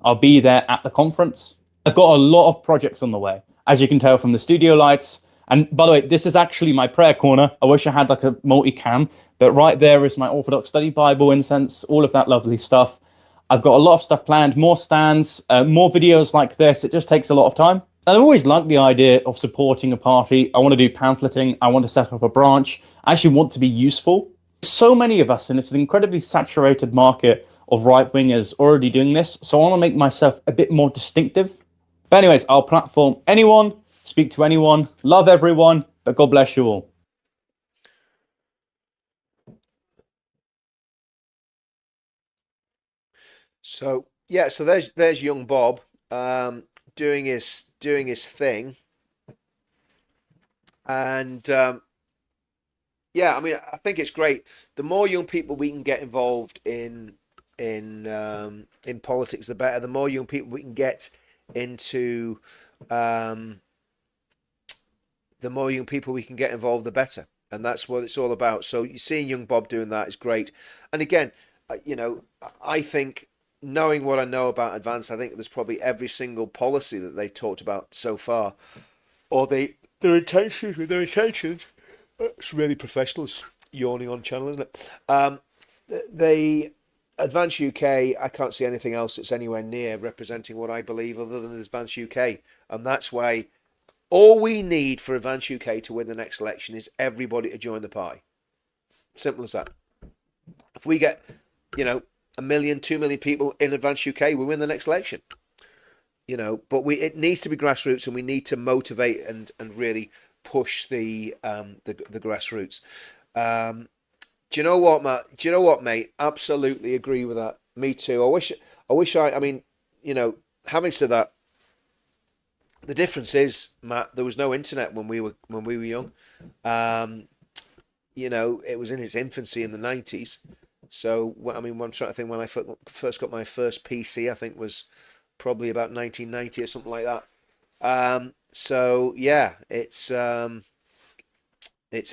J: I'll be there at the conference. I've got a lot of projects on the way, as you can tell from the studio lights. And by the way, this is actually my prayer corner. I wish I had like a multi-cam, but right there is my Orthodox Study Bible, incense, all of that lovely stuff. I've got a lot of stuff planned, more stands, more videos like this. It just takes a lot of time. I've always liked the idea of supporting a party. I want to do pamphleting. I want to set up a branch. I actually want to be useful. So many of us, and it's an incredibly saturated market of right-wingers already doing this. So I want to make myself a bit more distinctive. But anyways, I'll platform anyone, speak to anyone, love everyone, but God bless you all.
B: So yeah, so there's Young Bob doing his thing, and yeah, I mean, I think it's great. The more young people we can get involved in politics, the better. The more young people we can get into, the more young people we can get involved, the better. And that's what it's all about. So you seeing Young Bob doing that is great. And again, you know, I think, knowing what I know about Advance, I think there's probably every single policy that they've talked about so far, or their intentions. It's really professional. It's yawning on channel, isn't it? They Advance UK. I can't see anything else that's anywhere near representing what I believe other than Advance UK, and that's why all we need for Advance UK to win the next election is everybody to join the party. Simple as that. If we get, you know, 1 million, 2 million people in Advance UK, we win the next election. You know, but it needs to be grassroots, and we need to motivate and really push the grassroots. Do you know what, Matt? Do you know what, mate? Absolutely agree with that. Me too. I mean, you know, having said that, the difference is, Matt, there was no internet when we were young. You know, it was in its infancy in the 90s. So, I mean, I'm trying to think when I first got my first PC, I think was probably about 1990 or something like that. So yeah, it's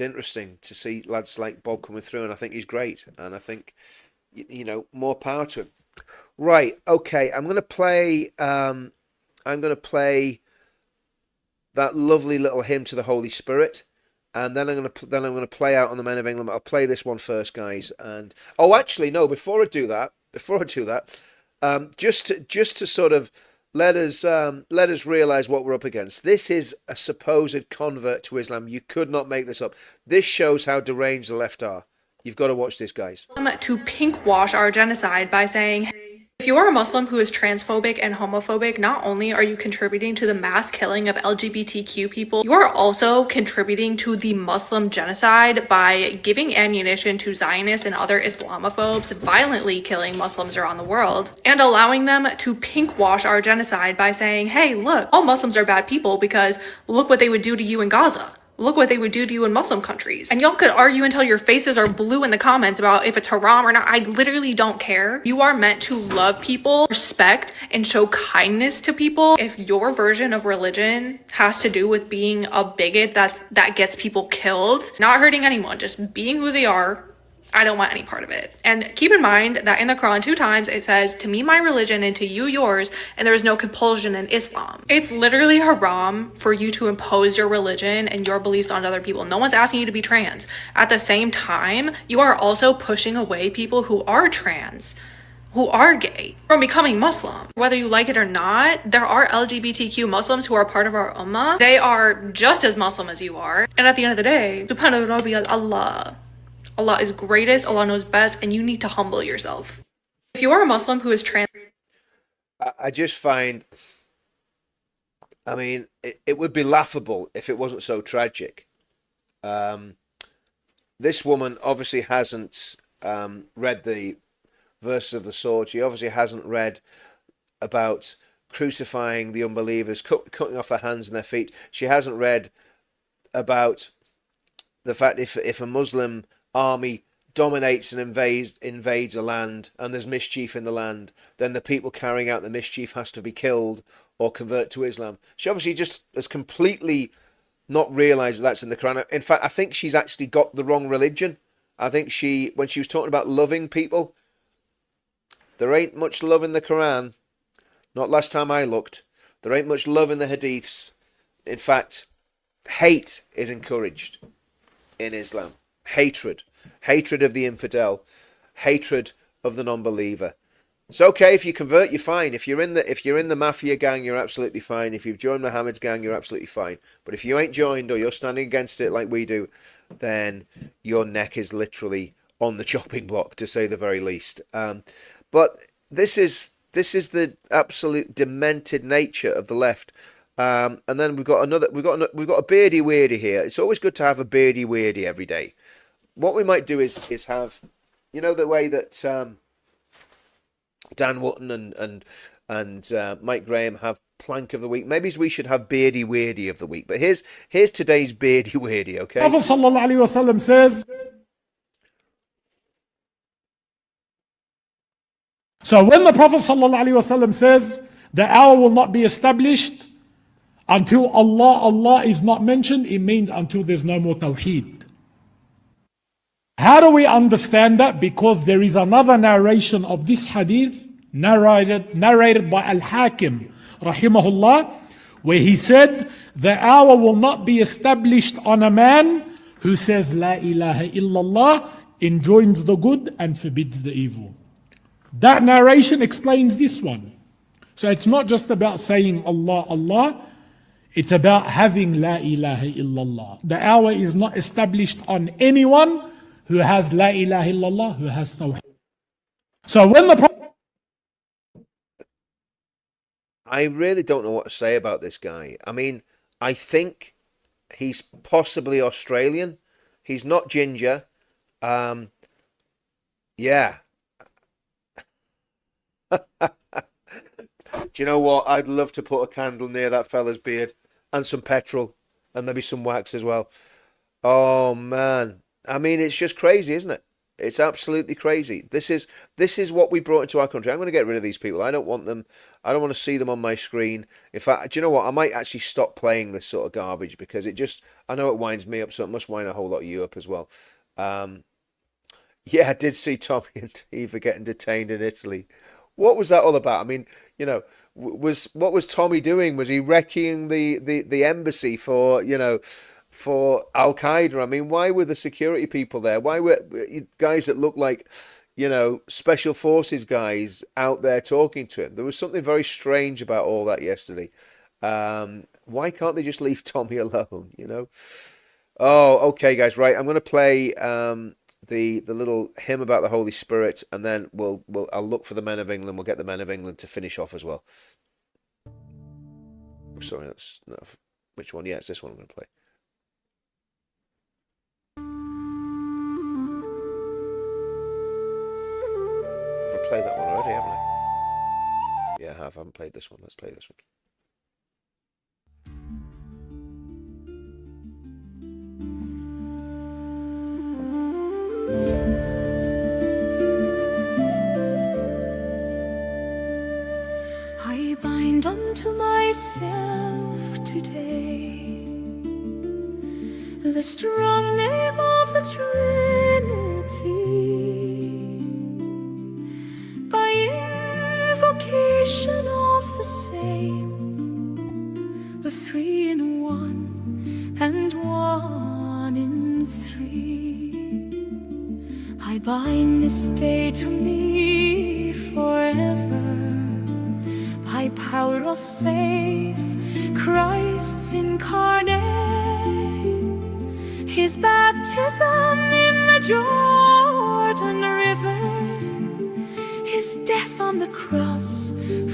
B: interesting to see lads like Bob coming through, and I think he's great, and I think more power to him. Right, okay, I'm gonna play that lovely little hymn to the Holy Spirit, and then I'm gonna play out on the Men of England. I'll play this one first, guys. And actually, no, before I do that, just to sort of let us realize what we're up against. This is a supposed convert to Islam. You could not make this up. This shows how deranged the left are. You've got to watch this, guys.
K: To pink wash our genocide by saying, if you are a Muslim who is transphobic and homophobic, not only are you contributing to the mass killing of LGBTQ people, you are also contributing to the Muslim genocide by giving ammunition to Zionists and other Islamophobes, violently killing Muslims around the world, and allowing them to pink wash our genocide by saying, hey, look, all Muslims are bad people because look what they would do to you in Gaza. Look what they would do to you in Muslim countries. And y'all could argue until your faces are blue in the comments about if it's haram or not. I literally don't care. You are meant to love people, respect, and show kindness to people. If your version of religion has to do with being a bigot that gets people killed, not hurting anyone, just being who they are, I don't want any part of it. And keep in mind that in the Quran 2 times it says, to me my religion and to you yours, and there is no compulsion in Islam. It's literally haram for you to impose your religion and your beliefs on other people. No one's asking you to be trans. At the same time, you are also pushing away people who are trans, who are gay, from becoming Muslim. Whether you like it or not, there are LGBTQ Muslims who are part of our ummah. They are just as Muslim as you are. And at the end of the day, subhanahu wa ta'ala, Allah. Allah is greatest, Allah knows best, and you need to humble yourself. If you are a Muslim who is trans...
B: I just find, I mean, it would be laughable if it wasn't so tragic. This woman obviously hasn't read the verses of the sword. She obviously hasn't read about crucifying the unbelievers, cutting off their hands and their feet. She hasn't read about the fact if a Muslim army dominates and invades a land and there's mischief in the land, then the people carrying out the mischief has to be killed or convert to Islam. She obviously just has completely not realised that's in the Quran. In fact, I think she's actually got the wrong religion. I think when she was talking about loving people, there ain't much love in the Quran. Not last time I looked. There ain't much love in the Hadiths. In fact, hate is encouraged in Islam. Hatred of the infidel, hatred of the non-believer. It's okay if you convert, you're fine. If you're in the mafia gang, you're absolutely fine. If you've joined Muhammad's gang, you're absolutely fine. But if you ain't joined or you're standing against it like we do, then your neck is literally on the chopping block, to say the very least. But this is the absolute demented nature of the left. And then we've got a beardy weirdy here. It's always good to have a beardy weirdy every day. What we might do is have, the way that Dan Wootton and Mike Graham have plank of the week. Maybe we should have beardy weirdy of the week. But here's today's beardy weirdy. Okay.
L: Prophet sallallahu alaihi wasallam says. So when the Prophet sallallahu alaihi wasallam says the hour will not be established until Allah is not mentioned, it means until there's no more tawheed. How do we understand that? Because there is another narration of this hadith narrated by Al-Hakim rahimahullah, where he said the hour will not be established on a man who says La ilaha illallah, enjoins the good and forbids the evil. That narration explains this one. So it's not just about saying Allah, Allah. It's about having La ilaha illallah. The hour is not established on anyone who has La ilaha illallah, who has tawheed. So when the Prophet...
B: I really don't know what to say about this guy. I mean, I think he's possibly Australian. He's not ginger. Yeah. Do you know what? I'd love to put a candle near that fella's beard and some petrol and maybe some wax as well. Oh, man. I mean, it's just crazy, isn't it? It's absolutely crazy. This is what we brought into our country. I'm going to get rid of these people. I don't want them. I don't want to see them on my screen. In fact, do you know what? I might actually stop playing this sort of garbage because I know it winds me up, so it must wind a whole lot of you up as well. Yeah, I did see Tommy and Eva getting detained in Italy. What was that all about? I mean, what was Tommy doing? Was he wrecking the embassy for Al Qaeda? I mean, why were the security people there? Why were guys that looked like, special forces guys out there talking to him? There was something very strange about all that yesterday. Why can't they just leave Tommy alone? Oh, okay, guys. Right, I'm going to play the little hymn about the Holy Spirit, and then I'll look for the Men of England. We'll get the Men of England to finish off as well. Oh, sorry, that's not which one. Yeah, it's this one I'm going to play. I've played that one already, haven't I? Yeah, I have. I haven't played this one. Let's play this one.
M: I bind unto myself today the strong name of the Trinity, by invocation of the same, the three in one and one in three. I bind this day to me forever, by power of faith, Christ's incarnate, his baptism in the Jordan River, his death on the cross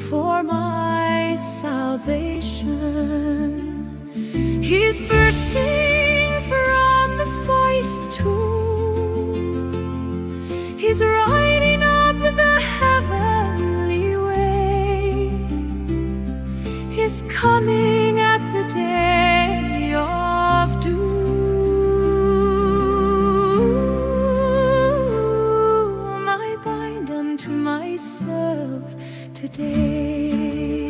M: for my salvation, his bursting from the spiced tomb, his riding up the heavenly way, his coming at the day of doom. I bind unto myself today.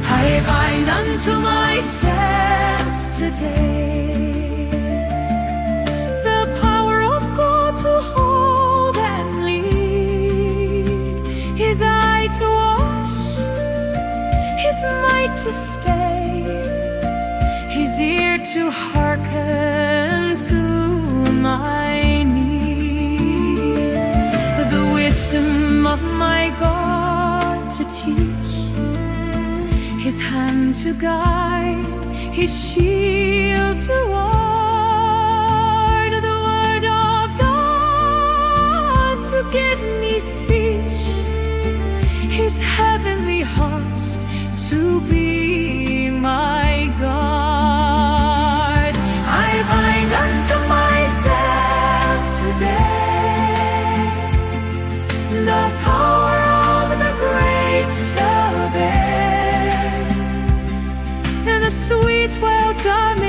M: I bind unto myself today the power of God to hold and lead, his eye to wash, his might to stay, his ear to hearken to my need, the wisdom of my God to teach, his hand to guide, his shield to ward, the word of God to give me speech, his heavenly host to be my guard. I bind unto myself today the power of the great Sabbath, and the sweet well-done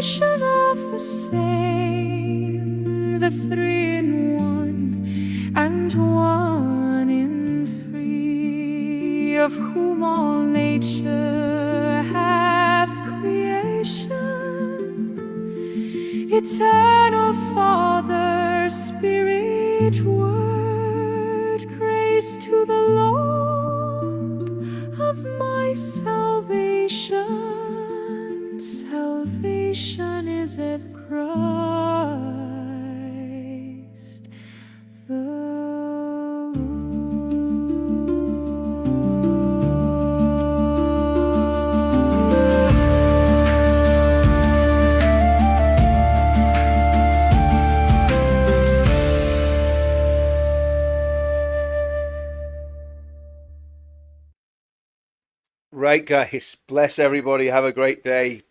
M: creation of the same, the three in one and one in three, of whom all nature hath creation. Eternal Father, Spirit, Word, grace to the Lord of my salvation. Salvation is of Christ the Lord.
B: Right, guys. Bless everybody. Have a great day.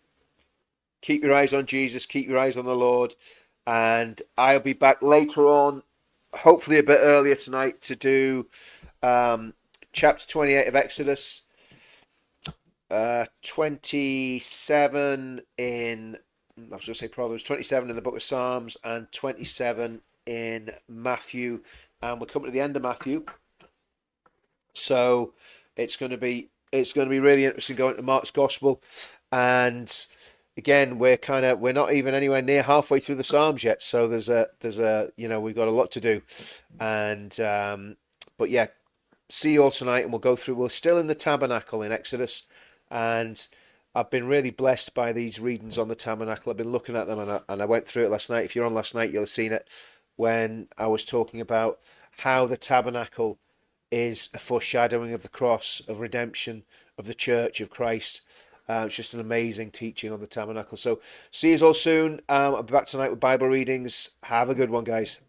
B: Keep your eyes on Jesus. Keep your eyes on the Lord. And I'll be back later on, hopefully a bit earlier tonight, to do chapter 28 of Exodus, 27 in, I was going to say Proverbs, 27 in the book of Psalms, and 27 in Matthew. And we're coming to the end of Matthew. So it's going to be really interesting going to Mark's Gospel. And again, we're not even anywhere near halfway through the Psalms yet. So there's a we've got a lot to do. And but yeah, see you all tonight, and we'll go through. We're still in the tabernacle in Exodus, and I've been really blessed by these readings on the tabernacle. I've been looking at them, and I went through it last night. If you're on last night, you'll have seen it when I was talking about how the tabernacle is a foreshadowing of the cross, of redemption, of the church, of Christ. It's just an amazing teaching on the tabernacle. So see you all soon. I'll be back tonight with Bible readings. Have a good one, guys.